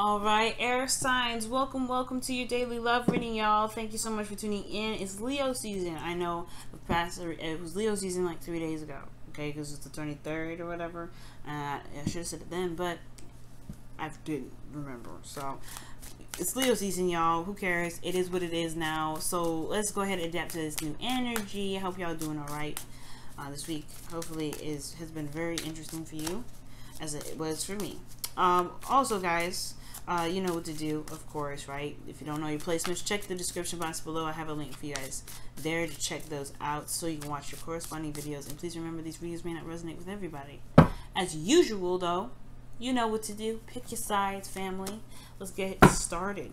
All right, air signs, welcome to your daily love reading, y'all. Thank you so much for tuning in. It's Leo season. I know it was Leo season like 3 days ago, okay, because it's the 23rd or whatever. I should have said it then, but I didn't remember. So it's Leo season, y'all. Who cares? It is what it is now. So let's go ahead and adapt to this new energy. I hope y'all doing all right this week. Hopefully has been very interesting for you, as it was for me. Also, guys, you know what to do, of course, right? If you don't know your placements, check the description box below. I have a link for you guys there to check those out so you can watch your corresponding videos. And please remember, these videos may not resonate with everybody. As usual, though, you know what to do. Pick your sides, family. Let's get started.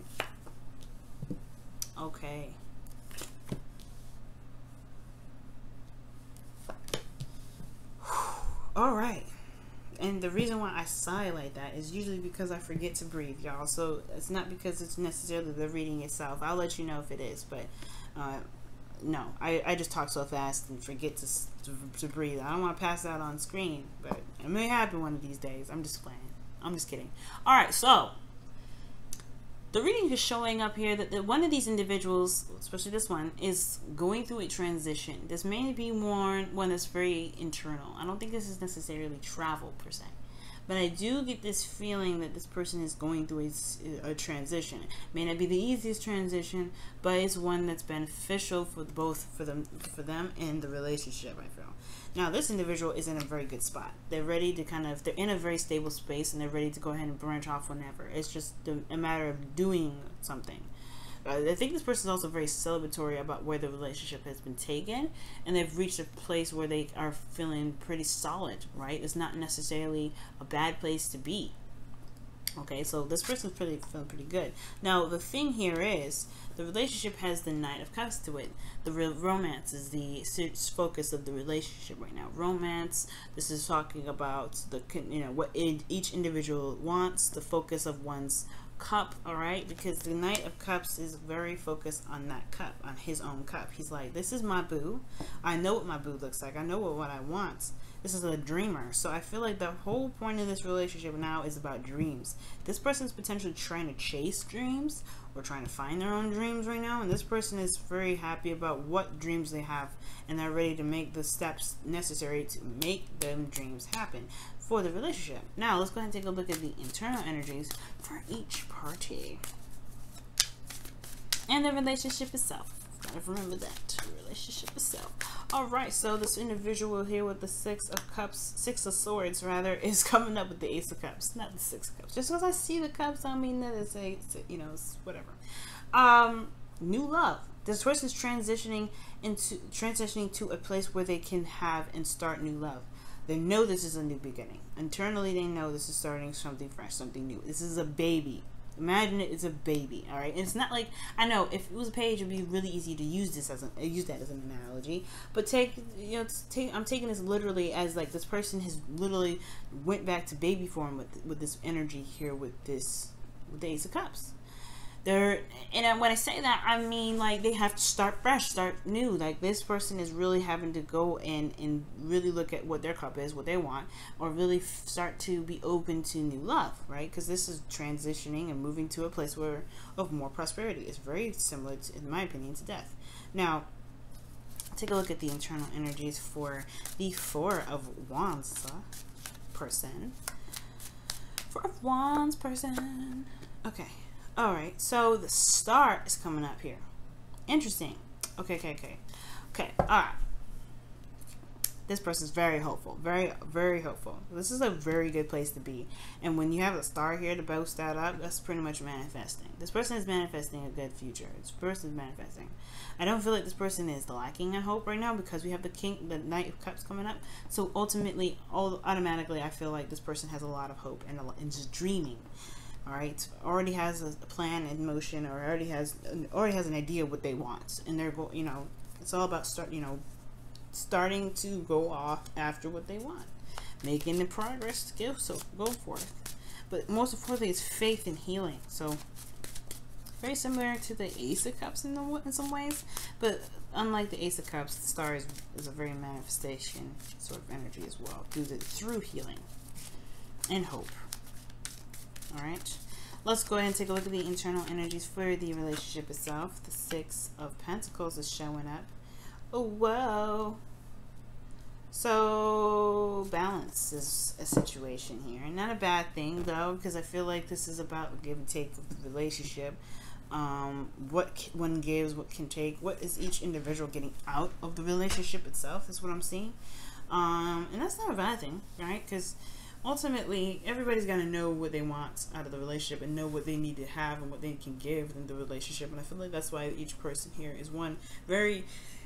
Okay. All right. And the reason why I sigh like that is usually because I forget to breathe, y'all. So it's not because it's necessarily the reading itself. I'll let you know if it is, but no, I just talk so fast and forget to breathe. I don't want to pass out on screen, but it may happen one of these days. I'm just playing. I'm just kidding. All right, so the reading is showing up here that one of these individuals, especially this one, is going through a transition. This may be one that's very internal. I don't think this is necessarily travel per se, but I do get this feeling that this person is going through a transition. It may not be the easiest transition, but it's one that's beneficial for them and the relationship, I feel. Now, this individual is in a very good spot. They're ready to they're in a very stable space, and they're ready to go ahead and branch off whenever. It's just a matter of doing something. I think this person is also very celebratory about where the relationship has been taken, and they've reached a place where they are feeling pretty solid, right? It's not necessarily a bad place to be. Okay, so this person's feeling pretty good. Now, the thing here is, the relationship has the Knight of Cups to it. The real romance is the focus of the relationship right now. Romance, this is talking about what each individual wants, the focus of one's cup, all right? Because the Knight of Cups is very focused on that cup, on his own cup. He's like, this is my boo. I know what my boo looks like. I know what I want. This is a dreamer. So I feel like the whole point of this relationship now is about dreams. This person's potentially trying to chase dreams or trying to find their own dreams right now. And this person is very happy about what dreams they have, and they're ready to make the steps necessary to make them dreams happen for the relationship. Now, let's go ahead and take a look at the internal energies for each party. And the relationship itself. Gotta remember that. Relationship itself. Alright, so this individual here with the Six of Swords rather, is coming up with the Ace of Cups, not the Six of Cups. Just because I see the cups, I mean that it's it's whatever. New love. This person's transitioning to a place where they can have and start new love. They know this is a new beginning. Internally, they know this is starting something fresh, something new. This is a baby. Imagine it's a baby, all right? And it's not like, I know if it was a page, it'd be really easy to use that as an analogy. But I'm taking this literally as like this person has literally went back to baby form with this energy here with the Ace of Cups. And when I say that, I mean like they have to start fresh, start new. Like this person is really having to go and really look at what their cup is, what they want, or really start to be open to new love, right? Because this is transitioning and moving to a place of more prosperity. It's very similar, in my opinion, to death. Now, take a look at the internal energies for the Four of Wands person. Four of Wands person. Okay. Alright, so the Star is coming up here. Interesting. Okay, alright. This person's very hopeful. Very, very hopeful. This is a very good place to be. And when you have a Star here to boast that up, that's pretty much manifesting. This person is manifesting a good future. This person is manifesting. I don't feel like this person is lacking in hope right now because we have the Knight of Cups coming up. So ultimately, automatically, I feel like this person has a lot of hope and just dreaming. All right, already has a plan in motion, or already has an idea what they want, and they're it's all about starting to go off after what they want, making the progress to go forth. But most importantly, it's faith and healing. So very similar to the Ace of Cups in some ways, but unlike the Ace of Cups, the Star is a very manifestation sort of energy as well through healing and hope. All right, Let's go ahead and take a look at the internal energies for the relationship itself. The Six of Pentacles is showing up. Oh, whoa. So, balance is a situation here. Not a bad thing, though, because I feel like this is about give and take of the relationship. What one gives, what can take, what is each individual getting out of the relationship itself is what I'm seeing. And that's not a bad thing, right? Because ultimately, everybody's got to know what they want out of the relationship and know what they need to have and what they can give in the relationship. And I feel like that's why each person here is one very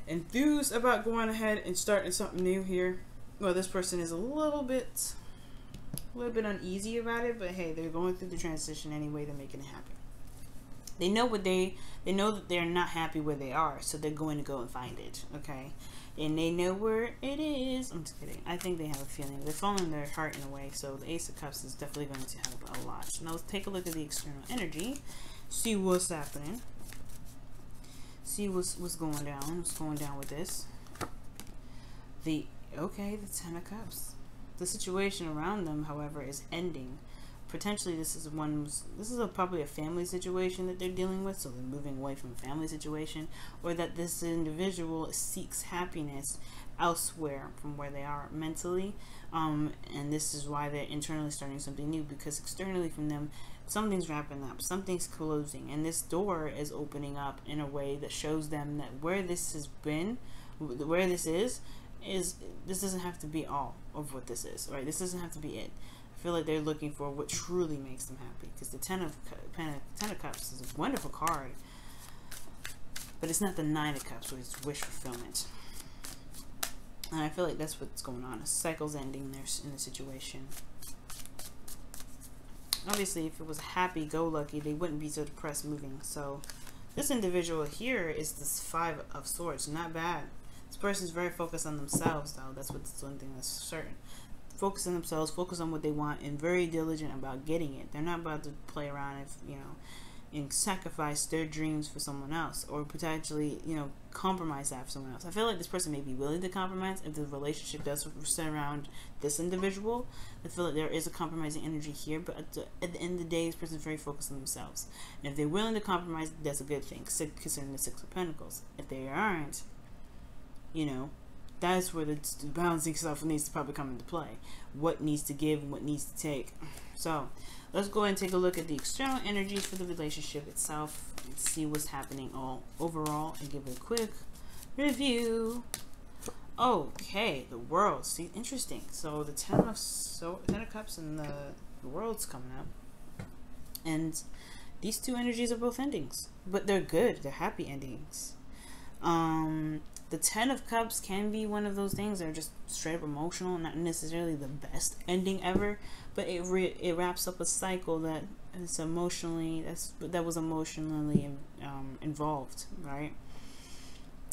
enthused about going ahead and starting something new here. Well, this person is a little bit uneasy about it, but hey, they're going through the transition anyway. They're making it happen. They know that they're not happy where they are, so they're going to go and find it. Okay. And they know where it is. I'm just kidding. I think they have a feeling. They're following their heart in a way. So the Ace of Cups is definitely going to help a lot. Now let's take a look at the external energy. See what's happening. See what's going down. What's going down with this. The Ten of Cups. The situation around them, however, is ending. Potentially this is probably a family situation that they're dealing with, so they're moving away from a family situation, or that this individual seeks happiness elsewhere from where they are mentally, and this is why they're internally starting something new, because externally from them something's wrapping up, something's closing, and this door is opening up in a way that shows them that where this has been, where this is this doesn't have to be all of what this is, right? This doesn't have to be it. I feel like they're looking for what truly makes them happy, because the Ten of Cups is a wonderful card, but it's not the Nine of Cups, which is wish fulfillment. And I feel like that's what's going on. A cycle's ending there in the situation. Obviously, if it was happy-go-lucky, they wouldn't be so depressed moving. So this individual here is this Five of Swords. Not bad. This person's very focused on themselves, though. That's one thing that's certain. Focus on themselves, focus on what they want, and very diligent about getting it. They're not about to play around and sacrifice their dreams for someone else, or potentially, compromise that for someone else. I feel like this person may be willing to compromise if the relationship does center around this individual. I feel like there is a compromising energy here, but at the end of the day, this person is very focused on themselves. And if they're willing to compromise, that's a good thing, considering the Six of Pentacles. If they aren't, that's where the balancing stuff needs to probably come into play. What needs to give and what needs to take. So let's go ahead and take a look at the external energies for the relationship itself and see what's happening overall and give a quick review. Okay, the World. See, interesting. So the Ten of Cups and the World's coming up. And these two energies are both endings. But they're good. They're happy endings. The Ten of Cups can be one of those things that are just straight up emotional, not necessarily the best ending ever, but it wraps up a cycle that is that was emotionally involved, right?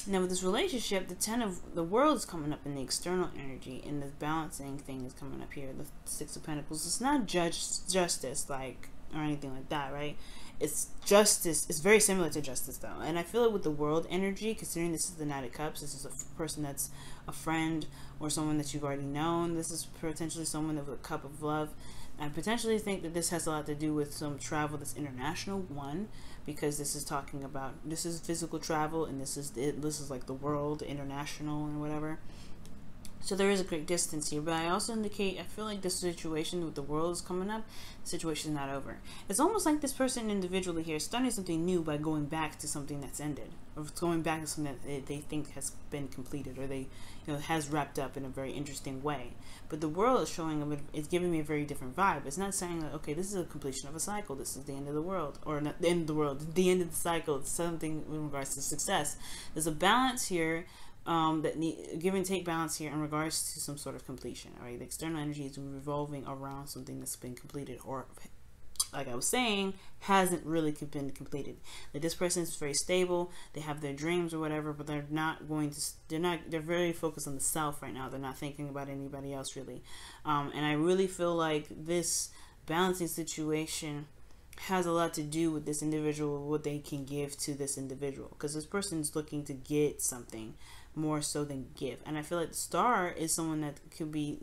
Now with this relationship, the World is coming up in the external energy, and the balancing thing is coming up here. The Six of Pentacles. It's not justice or anything like that, right? It's justice. It's very similar to justice, though. And I feel it with the World energy, considering this is the Knight of Cups. This is a person that's a friend or someone that you've already known. This is potentially someone with a cup of love. I potentially think that this has a lot to do with some travel that's international, because this is talking about, this is physical travel, and this is like the world, international, and whatever. So there is a great distance here, but I also I feel like this situation with the World is coming up, the situation is not over. It's almost like this person individually here is starting something new by going back to something that's ended, or going back to something that they think has been completed, or has wrapped up in a very interesting way. But the World is it's giving me a very different vibe. It's not saying that, okay, this is a completion of a cycle, this is the end of the world, or not the end of the world, the end of the cycle. It's something in regards to success. There's a balance here. Give and take balance here in regards to some sort of completion. All right, the external energy is revolving around something that's been completed, or, like I was saying, hasn't really been completed. Like, this person is very stable. They have their dreams or whatever, but they're not going to. They're very focused on the self right now. They're not thinking about anybody else really. And I really feel like this balancing situation has a lot to do with this individual, what they can give to this individual, because this person's looking to get something more so than give. And I feel like the Star is someone that could be,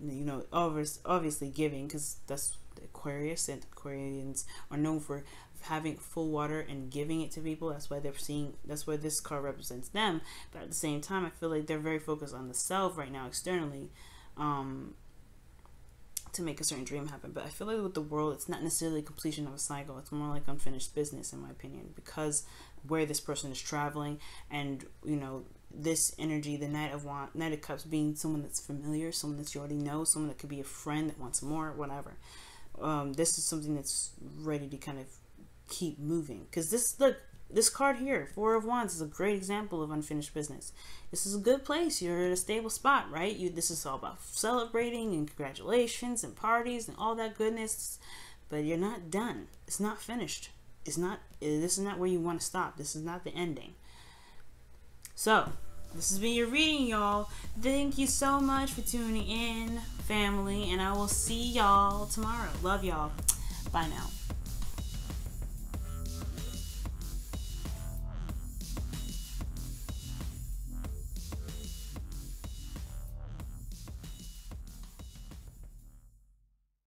obviously giving, because that's the Aquarius, and Aquarians are known for having full water and giving it to people. That's why that's why this card represents them. But at the same time, I feel like they're very focused on the self right now externally, to make a certain dream happen. But I feel like with the World, it's not necessarily completion of a cycle. It's more like unfinished business, in my opinion, because where this person is traveling, and you know, this energy, the Knight of Cups, being someone that's familiar, someone that you already know, someone that could be a friend that wants more, whatever. This is something that's ready to kind of keep moving, because this card here, Four of Wands, is a great example of unfinished business. This is a good place. You're at a stable spot, right? This is all about celebrating and congratulations and parties and all that goodness, but you're not done. It's not finished. This is not where you want to stop. This is not the ending. So this has been your reading, y'all. Thank you so much for tuning in, family, and I will see y'all tomorrow. Love y'all. Bye now.